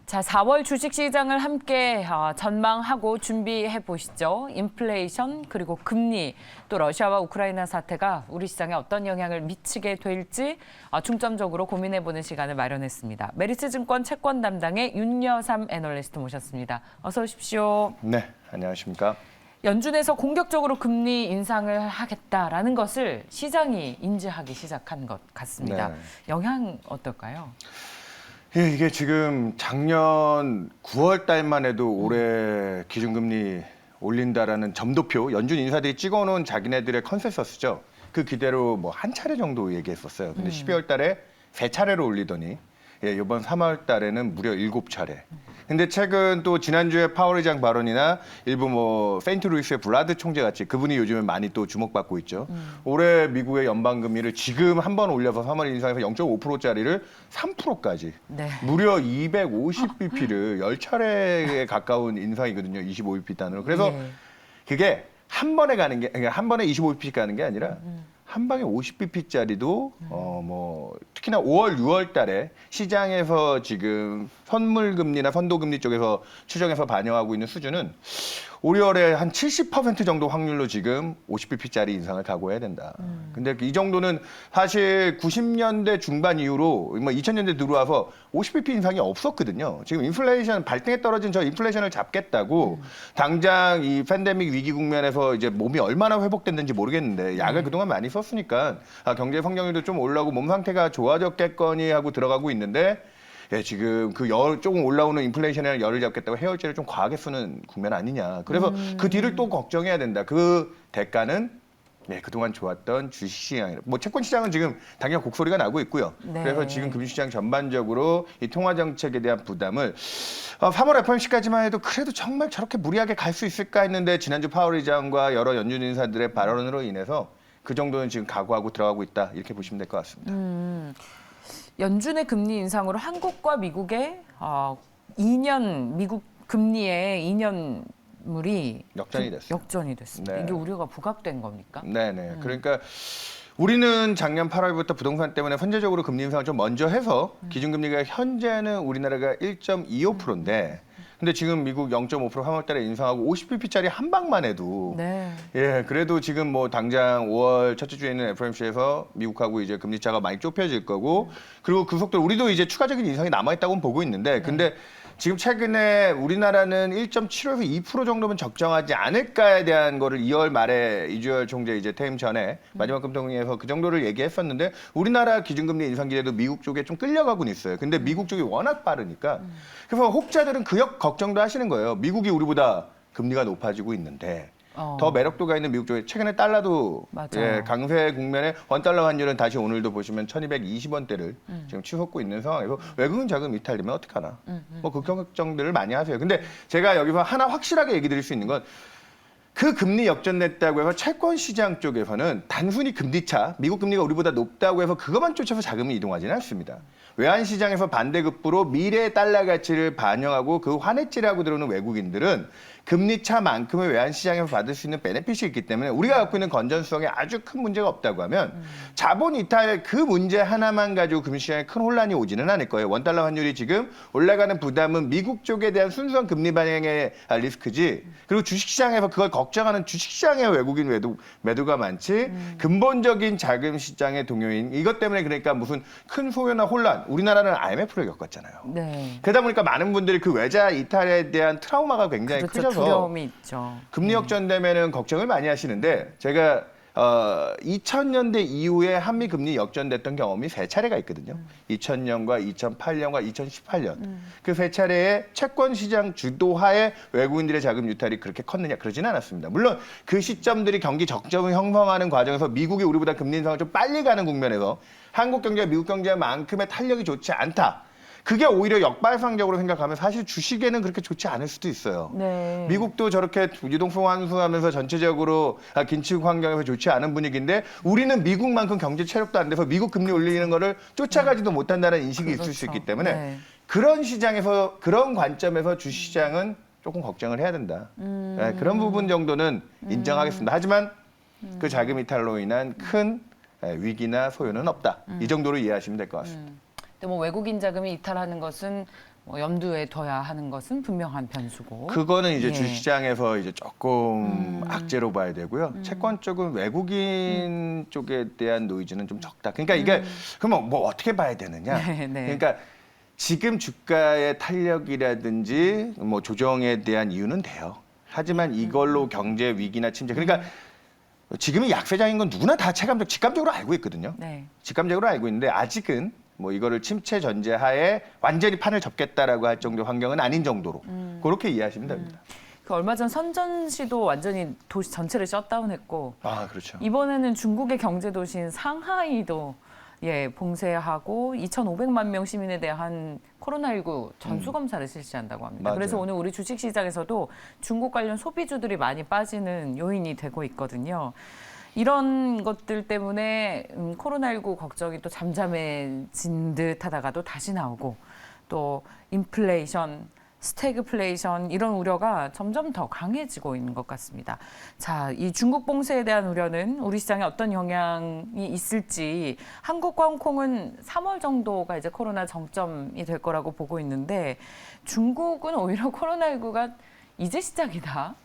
자, 4월 주식시장을 함께 전망하고 준비해 보시죠. 인플레이션 그리고 금리 또 러시아와 우크라이나 사태가 우리 시장에 어떤 영향을 미치게 될지 중점적으로 고민해 보는 시간을 마련했습니다. 메리츠증권 채권 담당의 윤여삼 애널리스트 모셨습니다. 어서 오십시오. 네, 안녕하십니까. 연준에서 공격적으로 금리 인상을 하겠다라는 것을 시장이 인지하기 시작한 것 같습니다. 네. 영향 어떨까요? 예, 이게 지금 작년 9월 달만 해도 올해 기준금리 올린다라는 점도표, 연준 인사들이 찍어놓은 자기네들의 컨센서스죠. 그 기대로 뭐 한 차례 정도 얘기했었어요. 근데 12월 달에 3차례로 올리더니 이번 3월 달에는 무려 7차례. 근데 최근 또 지난주에 파월 의장 발언이나 일부 뭐 세인트루이스의 블라드 총재 같이 그분이 요즘에 많이 또 주목받고 있죠. 올해 미국의 연방금리를 지금 한 번 올려서 3월 인상해서 0.5%짜리를 3%까지 네. 무려 250bp를 10차례에 가까운 인상이거든요. 25bp 단으로. 그래서 예. 그게 한 번에 가는 게, 그러니까 한 번에 25bp 가는 게 아니라 한 방에 50bp짜리도 뭐 특히나 5월, 6월 달에 시장에서 지금 선물금리나 선도금리 쪽에서 추정해서 반영하고 있는 수준은 올해에 한 70% 정도 확률로 지금 50bp짜리 인상을 각오해야 된다. 근데 이 정도는 사실 90년대 중반 이후로 뭐 2000년대 들어와서 50bp 인상이 없었거든요. 지금 인플레이션 발등에 떨어진 저 인플레이션을 잡겠다고 당장 이 팬데믹 위기 국면에서 이제 몸이 얼마나 회복됐는지 모르겠는데 약을 그동안 많이 썼으니까 경제 성장률도 좀 올라오고 몸 상태가 좋아졌겠거니 하고 들어가고 있는데 예, 지금 그 조금 올라오는 인플레이션이나 열을 잡겠다고 해열제를 좀 과하게 쓰는 국면 아니냐. 그래서 그 뒤를 또 걱정해야 된다. 그 대가는 그동안 좋았던 주식시장, 뭐 채권시장은 지금 당연 곡소리가 나고 있고요. 네. 그래서 지금 금융시장 전반적으로 이 통화정책에 대한 부담을 3월 FOMC까지만 해도 그래도 정말 저렇게 무리하게 갈 수 있을까 했는데 지난주 파월 의장과 여러 연준 인사들의 발언으로 인해서 그 정도는 지금 각오하고 들어가고 있다. 이렇게 보시면 될 것 같습니다. 연준의 금리 인상으로 한국과 미국의 2년 미국 금리의 2년물이 역전이 됐어요. 역전이 됐습니다. 네. 이게 우려가 부각된 겁니까? 네네. 그러니까 우리는 작년 8월부터 부동산 때문에 선제적으로 금리 인상을 좀 먼저 해서 기준금리가 현재는 우리나라가 1.25%인데 근데 지금 미국 0.5% 3월 달에 인상하고 50bp짜리 한 방만 해도 네. 예, 그래도 지금 뭐 당장 5월 첫째 주에 있는 FOMC에서 미국하고 이제 금리 차가 많이 좁혀질 거고 그리고 그 속도로 우리도 이제 추가적인 인상이 남아있다고는 보고 있는데 근데 지금 최근에 우리나라는 1.75에서 2% 정도면 적정하지 않을까에 대한 거를 2월 말에 이주열 총재 이제 퇴임 전에 마지막 금통위에서 그 정도를 얘기했었는데 우리나라 기준금리 인상 기대도 미국 쪽에 좀 끌려가고는 있어요. 근데 미국 쪽이 워낙 빠르니까 그래서 혹자들은 그 걱정도 하시는 거예요. 미국이 우리보다 금리가 높아지고 있는데 더 매력도가 있는 미국 쪽에 최근에 달러도 강세 국면에 원달러 환율은 다시 오늘도 보시면 1220원대를 지금 치솟고 있는 상황에서 외국인 자금 이탈되면 어떡하나 뭐 그 걱정들을 많이 하세요. 근데 제가 여기서 하나 확실하게 얘기 드릴 수 있는 건 그 금리 역전됐다고 해서 채권 시장 쪽에서는 단순히 금리차, 미국 금리가 우리보다 높다고 해서 그것만 쫓아서 자금이 이동하지는 않습니다. 외환 시장에서 반대급부로 미래의 달러 가치를 반영하고 그 환해지라고 들어오는 외국인들은 금리차만큼의 외환 시장에서 받을 수 있는 베네핏이 있기 때문에 우리가 갖고 있는 건전성에 아주 큰 문제가 없다고 하면 자본 이탈 그 문제 하나만 가지고 금융시장에 큰 혼란이 오지는 않을 거예요. 원달러 환율이 지금 올라가는 부담은 미국 쪽에 대한 순수한 금리 반영의 리스크지 그리고 주식시장에서 그걸 걱정하는 주식시장의 외국인 매도가 많지 근본적인 자금 시장의 동요인 이것 때문에 그러니까 무슨 큰 소요나 혼란 우리나라는 IMF를 겪었잖아요. 네. 그러다 보니까 많은 분들이 그 외자 이탈에 대한 트라우마가 굉장히 그렇죠. 크셔서 두려움이 있죠. 금리 역전되면은 걱정을 많이 하시는데 제가 2000년대 이후에 한미 금리 역전됐던 경험이 3차례가 있거든요. 2000년과 2008년과 2018년. 그 3차례의 채권 시장 주도하에 외국인들의 자금 유탈이 그렇게 컸느냐 그러지는 않았습니다. 물론 그 시점들이 경기 적정을 형성하는 과정에서 미국이 우리보다 금리 인상을 좀 빨리 가는 국면에서 한국 경제가 미국 경제만큼의 탄력이 좋지 않다. 그게 오히려 역발상적으로 생각하면 사실 주식에는 그렇게 좋지 않을 수도 있어요. 네. 미국도 저렇게 유동성 환수하면서 전체적으로 긴축 환경에서 좋지 않은 분위기인데 우리는 미국만큼 경제 체력도 안 돼서 미국 금리 올리는 거를 쫓아가지도 못한다는 인식이 있을 수 있기 때문에 그런 시장에서 그런 관점에서 주시장은 조금 걱정을 해야 된다. 그런 부분 정도는 인정하겠습니다. 하지만 그 자금 이탈로 인한 큰 위기나 소요는 없다. 이 정도로 이해하시면 될 것 같습니다. 근데 뭐 외국인 자금이 이탈하는 것은 뭐 염두에 둬야 하는 것은 분명한 변수고. 그거는 이제 예. 주식시장에서 이제 조금 악재로 봐야 되고요. 채권 쪽은 외국인 쪽에 대한 노이즈는 좀 적다. 그러니까 이게 그러면 뭐 어떻게 봐야 되느냐? 네, 네. 그러니까 지금 주가의 탄력이라든지 뭐 조정에 대한 이유는 돼요. 하지만 이걸로 경제 위기나 침체 그러니까 지금이 약세장인 건 누구나 다 직감적으로 알고 있거든요. 네. 직감적으로 알고 있는데 아직은 뭐 이거를 침체 전제하에 완전히 판을 접겠다라고 할 정도의 환경은 아닌 정도로 그렇게 이해하시면 됩니다. 그 얼마 전 선전시도 완전히 도시 전체를 셧다운했고 아 그렇죠. 이번에는 중국의 경제 도시인 상하이도 봉쇄하고 2,500만 명 시민에 대한 코로나19 전수 검사를 실시한다고 합니다. 맞아요. 그래서 오늘 우리 주식 시장에서도 중국 관련 소비주들이 많이 빠지는 요인이 되고 있거든요. 이런 것들 때문에 코로나19 걱정이 또 잠잠해진 듯 하다가도 다시 나오고 또 인플레이션, 스태그플레이션 이런 우려가 점점 더 강해지고 있는 것 같습니다. 자, 이 중국 봉쇄에 대한 우려는 우리 시장에 어떤 영향이 있을지 한국과 홍콩은 3월 정도가 이제 코로나 정점이 될 거라고 보고 있는데 중국은 오히려 코로나19가 이제 시작이다.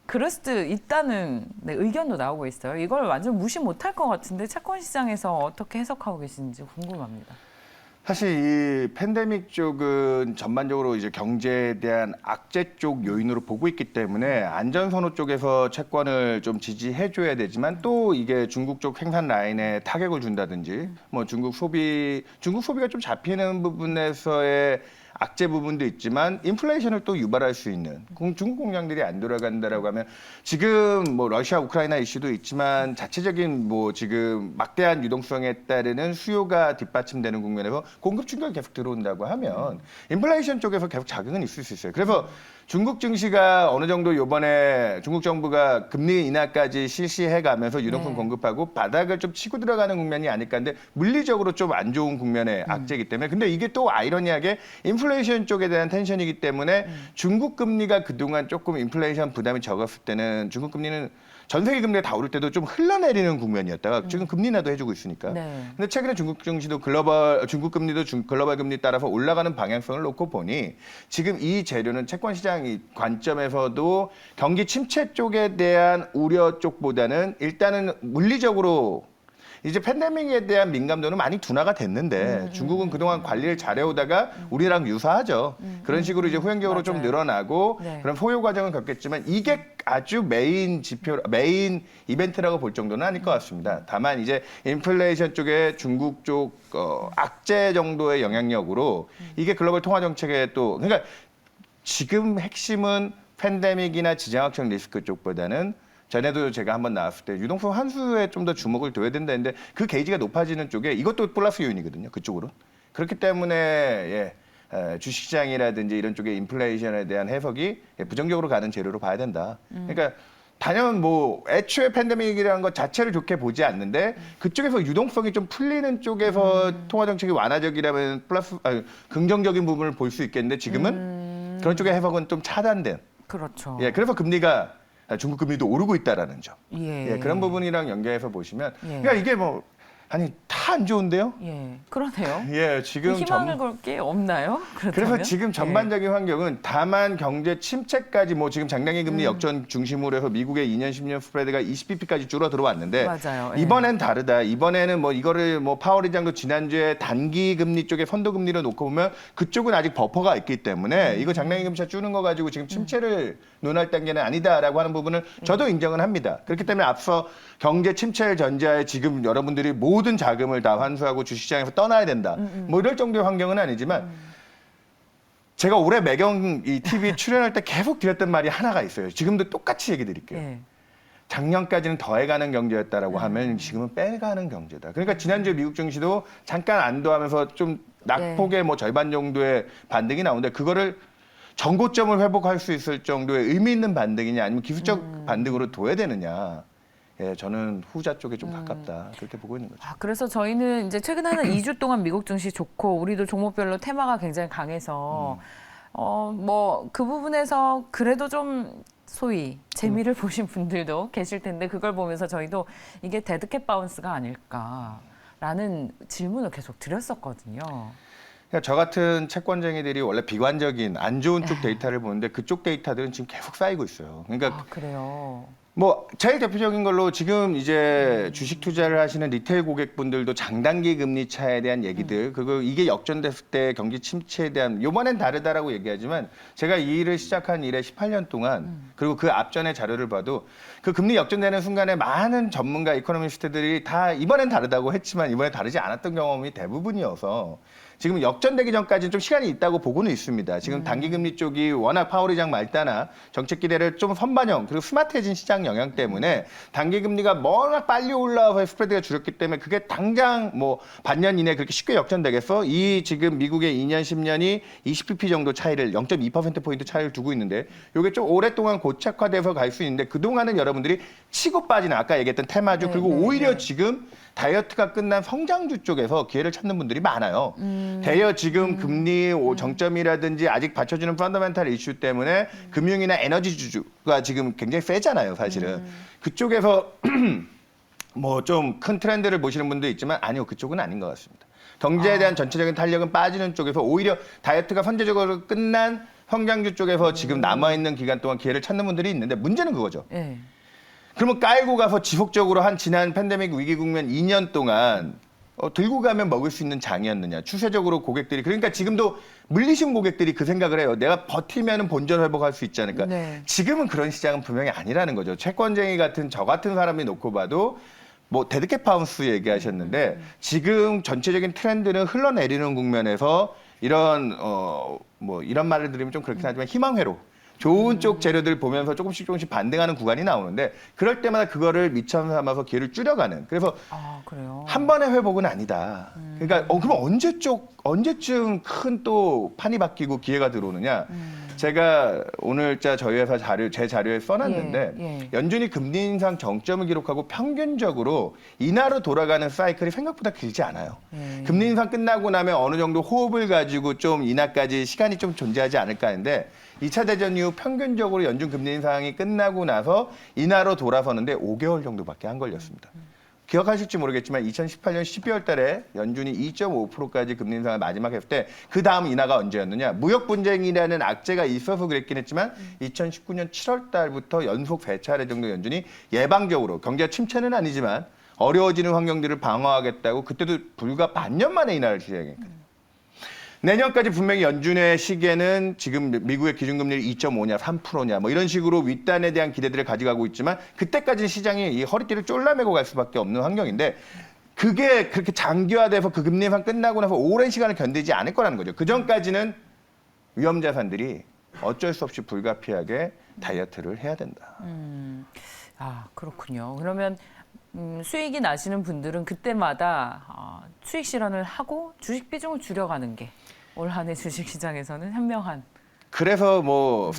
그럴 수도 있다는 의견도 나오고 있어요. 이걸 완전 무시 못할 것 같은데 채권 시장에서 어떻게 해석하고 계신지 궁금합니다. 사실 이 팬데믹 쪽은 전반적으로 이제 경제에 대한 악재 쪽 요인으로 보고 있기 때문에 안전선호 쪽에서 채권을 좀 지지해줘야 되지만 또 이게 중국 쪽 생산 라인에 타격을 준다든지 뭐 중국 소비가 좀 잡히는 부분에서의 악재 부분도 있지만 인플레이션을 또 유발할 수 있는 중국 공장들이 안 돌아간다라고 하면 지금 뭐 러시아 우크라이나 이슈도 있지만 자체적인 뭐 지금 막대한 유동성에 따르는 수요가 뒷받침되는 국면에서 공급 충격이 계속 들어온다고 하면 인플레이션 쪽에서 계속 자극은 있을 수 있어요. 그래서 중국 증시가 어느 정도 이번에 중국 정부가 금리 인하까지 실시해가면서 유동성 공급하고 바닥을 좀 치고 들어가는 국면이 아닐까 하는데 물리적으로 좀 안 좋은 국면의 악재이기 때문에 근데 이게 또 아이러니하게 인플레이션 쪽에 대한 텐션이기 때문에 중국 금리가 그동안 조금 인플레이션 부담이 적었을 때는 중국 금리는 전 세계 금리가 다 오를 때도 좀 흘러내리는 국면이었다가 지금 금리 인하도 해주고 있으니까. 네. 근데 최근에 중국 증시도 중국 금리도 글로벌 금리 따라서 올라가는 방향성을 놓고 보니 지금 이 재료는 채권 시장 관점에서도 경기 침체 쪽에 대한 우려 쪽보다는 일단은 물리적으로 이제 팬데믹에 대한 민감도는 많이 둔화가 됐는데 중국은 그동안 관리를 잘해오다가 우리랑 유사하죠. 그런 식으로 이제 후행적으로 좀 맞아요. 늘어나고 네. 그런 포효 과정은 겪겠지만 이게 아주 메인 이벤트라고 볼 정도는 아닐 것 같습니다. 다만 이제 인플레이션 쪽에 중국 쪽 악재 정도의 영향력으로 이게 글로벌 통화 정책에 또 그러니까 지금 핵심은 팬데믹이나 지정학적 리스크 쪽보다는 전에도 제가 한번 나왔을 때 유동성 환수에 좀 더 주목을 둬야 된다 했는데 그 게이지가 높아지는 쪽에 이것도 플러스 요인이거든요. 그쪽으로. 그렇기 때문에 주식시장이라든지 이런 쪽에 인플레이션에 대한 해석이 부정적으로 가는 재료로 봐야 된다. 그러니까 단연 뭐 애초에 팬데믹이라는 것 자체를 좋게 보지 않는데 그쪽에서 유동성이 좀 풀리는 쪽에서 통화 정책이 완화적이라면 긍정적인 부분을 볼 수 있겠는데 지금은 그런 쪽의 해석은 좀 차단된. 그렇죠. 예, 그래서 금리가 중국 금리도 오르고 있다라는 점. 예. 예, 그런 부분이랑 연계해서 보시면 예. 그러니까 이게 뭐 아니 다 안 좋은데요? 예, 그러네요. 예, 지금 희망을 걸 게 없나요? 그렇다면? 그래서 지금 전반적인 환경은 다만 경제 침체까지 뭐 지금 장량기 금리 역전 중심으로 해서 미국의 2년, 10년 스프레드가 20bp까지 줄어 들어왔는데 맞아요. 예. 이번엔 다르다. 이번에는 뭐 이거를 뭐 파월 의장도 지난주에 단기 금리 쪽에 선도 금리로 놓고 보면 그쪽은 아직 버퍼가 있기 때문에 이거 장량기 금리 주는 거 가지고 지금 침체를 논할 단계는 아니다라고 하는 부분은 저도 인정은 합니다. 그렇기 때문에 앞서 경제 침체를 전제하에 지금 여러분들이 모든 자금을 다 환수하고 주식시장에서 떠나야 된다. 뭐 이럴 정도의 환경은 아니지만 제가 올해 매경 이 TV 출연할 때 계속 드렸던 말이 하나가 있어요. 지금도 똑같이 얘기 드릴게요. 예. 작년까지는 더해가는 경제였다라고 하면 지금은 빼가는 경제다. 그러니까 지난주에 미국 증시도 잠깐 안도하면서 좀 낙폭의 뭐 절반 정도의 반등이 나오는데 그거를 정고점을 회복할 수 있을 정도의 의미 있는 반등이냐 아니면 기술적 반등으로 둬야 되느냐. 예, 저는 후자 쪽에 좀 가깝다. 그렇게 보고 있는 거죠. 아, 그래서 저희는 이제 최근 한 2주 동안 미국 증시 좋고 우리도 종목별로 테마가 굉장히 강해서 뭐 그 부분에서 그래도 좀 소위 재미를 보신 분들도 계실 텐데 그걸 보면서 저희도 이게 데드캣 바운스가 아닐까라는 질문을 계속 드렸었거든요. 그러니까 저 같은 채권쟁이들이 원래 비관적인 안 좋은 쪽 데이터를 보는데 그쪽 데이터들은 지금 계속 쌓이고 있어요. 그러니까 아, 그래요. 뭐 제일 대표적인 걸로 지금 이제 주식 투자를 하시는 리테일 고객분들도 장단기 금리 차에 대한 얘기들, 그리고 이게 역전됐을 때 경기 침체에 대한 요번엔 다르다라고 얘기하지만 제가 이 일을 시작한 이래 18년 동안 그리고 그 앞전의 자료를 봐도 그 금리 역전되는 순간에 많은 전문가 이코노미스트들이 다 이번엔 다르다고 했지만 이번에 다르지 않았던 경험이 대부분이어서 지금 역전되기 전까지는 좀 시간이 있다고 보고는 있습니다. 지금 단기금리 쪽이 워낙 파월 의장 말따나 정책 기대를 좀 선반영 그리고 스마트해진 시장 영향 때문에 단기금리가 워낙 빨리 올라와서 스프레드가 줄었기 때문에 그게 당장 뭐 반년 이내 그렇게 쉽게 역전되겠어? 이 지금 미국의 2년, 10년이 20bp 정도 차이를 0.2%포인트 차이를 두고 있는데 이게 좀 오랫동안 고착화돼서 갈 수 있는데 그동안은 여러분들이 치고 빠지는 아까 얘기했던 테마주 네, 그리고 네, 오히려 네. 지금 다이어트가 끝난 성장주 쪽에서 기회를 찾는 분들이 많아요. 대여 지금 금리 정점이라든지 아직 받쳐주는 펀더멘탈 이슈 때문에 금융이나 에너지 주주가 지금 굉장히 세잖아요, 사실은. 그쪽에서 뭐 좀 큰 트렌드를 보시는 분도 있지만 아니요, 그쪽은 아닌 것 같습니다. 경제에 대한 전체적인 탄력은 빠지는 쪽에서 오히려 다이어트가 선제적으로 끝난 성장주 쪽에서 지금 남아있는 기간 동안 기회를 찾는 분들이 있는데 문제는 그거죠. 네. 그러면 깔고 가서 지속적으로 한 지난 팬데믹 위기 국면 2년 동안 들고 가면 먹을 수 있는 장이었느냐. 추세적으로 고객들이 그러니까 지금도 물리신 고객들이 그 생각을 해요. 내가 버티면 본전 회복할 수 있지 않을까. 네. 지금은 그런 시장은 분명히 아니라는 거죠. 채권쟁이 같은 저 같은 사람이 놓고 봐도 뭐 데드캣 파운스 얘기하셨는데 지금 전체적인 트렌드는 흘러내리는 국면에서 이런 뭐 이런 말을 드리면 좀 그렇긴 하지만 희망회로 좋은 쪽 재료들 보면서 조금씩 반등하는 구간이 나오는데 그럴 때마다 그거를 미천 삼아서 기회를 줄여가는. 그래서 아, 그래요. 한 번의 회복은 아니다. 그러니까 그럼 언제쯤 큰 또 판이 바뀌고 기회가 들어오느냐? 제가 오늘자 저희 회사 제 자료에 써놨는데 예. 연준이 금리 인상 정점을 기록하고 평균적으로 인하로 돌아가는 사이클이 생각보다 길지 않아요. 금리 인상 끝나고 나면 어느 정도 호흡을 가지고 좀 인하까지 시간이 좀 존재하지 않을까 하는데 2차 대전 이후 평균적으로 연준 금리 인상이 끝나고 나서 인하로 돌아서는데 5개월 정도밖에 안 걸렸습니다. 기억하실지 모르겠지만 2018년 12월 달에 연준이 2.5%까지 금리 인상을 마지막 했을 때 그 다음 인하가 언제였느냐. 무역 분쟁이라는 악재가 있어서 그랬긴 했지만 2019년 7월 달부터 연속 3차례 정도 연준이 예방적으로 경제 침체는 아니지만 어려워지는 환경들을 방어하겠다고 그때도 불과 반년 만에 인하를 시작했거든요. 내년까지 분명히 연준의 시기에는 지금 미국의 기준금리를 2.5냐 3%냐 뭐 이런 식으로 윗단에 대한 기대들을 가져가고 있지만 그때까지는 시장이 이 허리띠를 쫄라매고 갈 수밖에 없는 환경인데 그게 그렇게 장기화돼서 그 금리 인상 끝나고 나서 오랜 시간을 견디지 않을 거라는 거죠. 그전까지는 위험 자산들이 어쩔 수 없이 불가피하게 다이어트를 해야 된다. 아, 그렇군요. 그러면 수익이 나시는 분들은 그때마다 수익 실현을 하고 주식 비중을 줄여가는 게 올 한 해 주식 시장에서는 현명한. 그래서 뭐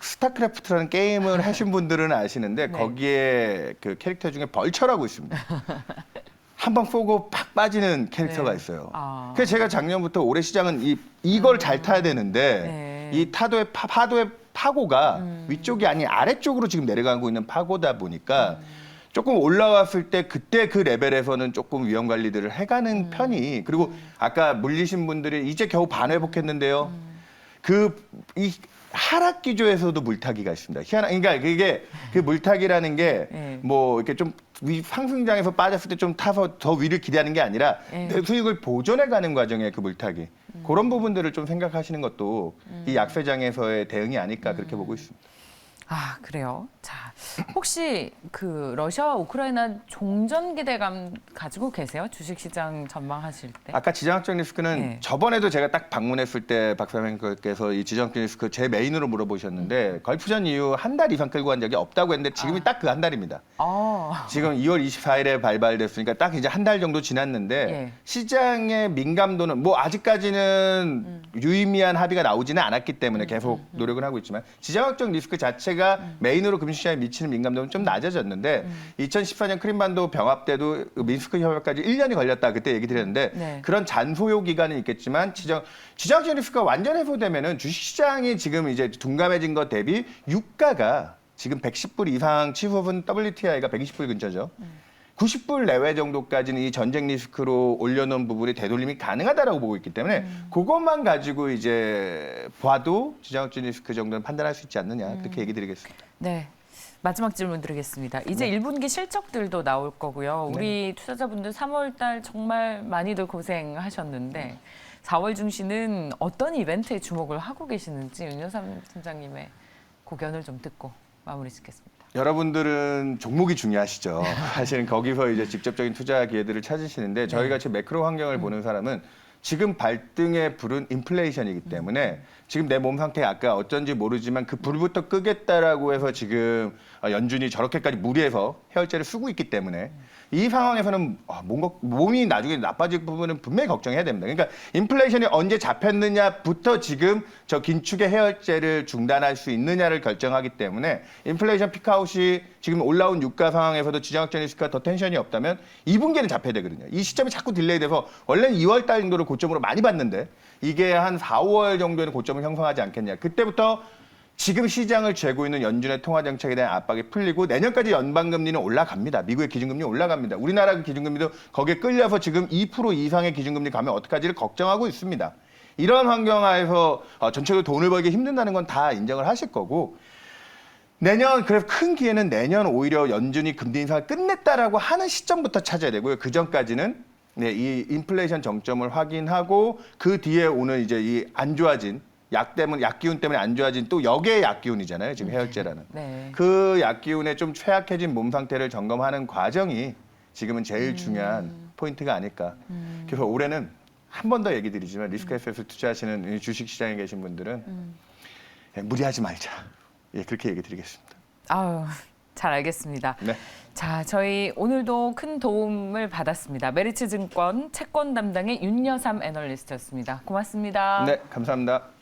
스타크래프트라는 게임을 하신 분들은 아시는데 네. 거기에 그 캐릭터 중에 벌처라고 있습니다. 한 번 쏘고 팍 빠지는 캐릭터가 네. 있어요. 아. 그래서 제가 작년부터 올해 시장은 이걸 잘 타야 네. 되는데 이 파도의 파고가 위쪽이 아닌 아래쪽으로 지금 내려가고 있는 파고다 보니까 조금 올라왔을 때 그때 그 레벨에서는 조금 위험 관리들을 해가는 편이 그리고 아까 물리신 분들이 이제 겨우 반회복했는데요. 이 하락 기조에서도 물타기가 있습니다. 그러니까 그게 그 물타기라는 게 네. 뭐 이렇게 좀 상승장에서 빠졌을 때 좀 타서 더 위를 기대하는 게 아니라 네. 내 수익을 보존해가는 과정의 그 물타기 그런 부분들을 좀 생각하시는 것도 이 약세장에서의 대응이 아닐까 그렇게 보고 있습니다. 아, 그래요? 자, 혹시 그 러시아와 우크라이나 종전 기대감 가지고 계세요? 주식시장 전망하실 때? 아까 지정학적 리스크는 네. 저번에도 제가 딱 방문했을 때 박사님께서 이 지정학적 리스크 제 메인으로 물어보셨는데 걸프전 이후 한 달 이상 끌고 간 적이 없다고 했는데 지금이 딱 그 한 달입니다. 지금 2월 24일에 발발됐으니까 딱 이제 한 달 정도 지났는데 예. 시장의 민감도는 뭐 아직까지는 유의미한 합의가 나오지는 않았기 때문에 계속 노력을 하고 있지만 지정학적 리스크 자체가 메인으로 금융시장에 미치는 민감도는 좀 낮아졌는데 2014년 크림반도 병합 때도 민스크 협약까지 1년이 걸렸다 그때 얘기 드렸는데 네. 그런 잔소요 기간은 있겠지만 지정학적 리스크가 완전 해소되면은 주식시장이 지금 이제 둔감해진 것 대비 유가가 지금 110불 이상 치솟은 WTI가 120불 근처죠. 90불 내외 정도까지는 이 전쟁 리스크로 올려놓은 부분이 되돌림이 가능하다라고 보고 있기 때문에 그것만 가지고 이제 봐도 지정학적 리스크 정도는 판단할 수 있지 않느냐 그렇게 얘기 드리겠습니다. 네. 마지막 질문 드리겠습니다. 이제 1분기 실적들도 나올 거고요. 우리 투자자분들 3월 달 정말 많이들 고생하셨는데 4월 중시는 어떤 이벤트에 주목을 하고 계시는지 윤여삼 팀장님의 고견을 좀 듣고 마무리 짓겠습니다. 여러분들은 종목이 중요하시죠. 사실은 거기서 이제 직접적인 투자 기회들을 찾으시는데 저희 같이 매크로 환경을 보는 사람은 지금 발등에 불은 인플레이션이기 때문에 지금 내 몸 상태 아까 어쩐지 모르지만 그 불부터 끄겠다라고 해서 지금 연준이 저렇게까지 무리해서 해열제를 쓰고 있기 때문에 이 상황에서는 뭔가 몸이 나중에 나빠질 부분은 분명히 걱정해야 됩니다. 그러니까 인플레이션이 언제 잡혔느냐부터 지금 저 긴축의 해열제를 중단할 수 있느냐를 결정하기 때문에 인플레이션 피크아웃이 지금 올라온 유가 상황에서도 지정학적 리스크가 더 텐션이 없다면 2분기에는 잡혀야 되거든요. 이 시점이 자꾸 딜레이 돼서 원래는 2월 달 정도를 고점으로 많이 봤는데 이게 한 4, 5월 정도에는 고점을 형성하지 않겠냐. 그때부터 지금 시장을 쥐고 있는 연준의 통화정책에 대한 압박이 풀리고 내년까지 연방금리는 올라갑니다. 미국의 기준금리 올라갑니다. 우리나라 기준금리도 거기에 끌려서 지금 2% 이상의 기준금리 가면 어떡하지를 걱정하고 있습니다. 이런 환경하에서 전체적으로 돈을 벌기 힘든다는 건 다 인정을 하실 거고 내년 그래서 큰 기회는 내년 오히려 연준이 금리 인상을 끝냈다라고 하는 시점부터 찾아야 되고요. 그 전까지는 이 인플레이션 정점을 확인하고 그 뒤에 오는 이제 이 안 좋아진 약 기운 때문에 안 좋아진 또 역의 약 기운이잖아요. 지금 해열제라는. 네. 그 약 기운에 좀 최악해진 몸 상태를 점검하는 과정이 지금은 제일 중요한 포인트가 아닐까. 그래서 올해는 한 번 더 얘기 드리지만 리스크 에셋을 투자하시는 주식 시장에 계신 분들은 무리하지 말자. 예, 그렇게 얘기 드리겠습니다. 아유, 잘 알겠습니다. 네. 자, 저희 오늘도 큰 도움을 받았습니다. 메리츠 증권 채권 담당의 윤여삼 애널리스트였습니다. 고맙습니다. 네, 감사합니다.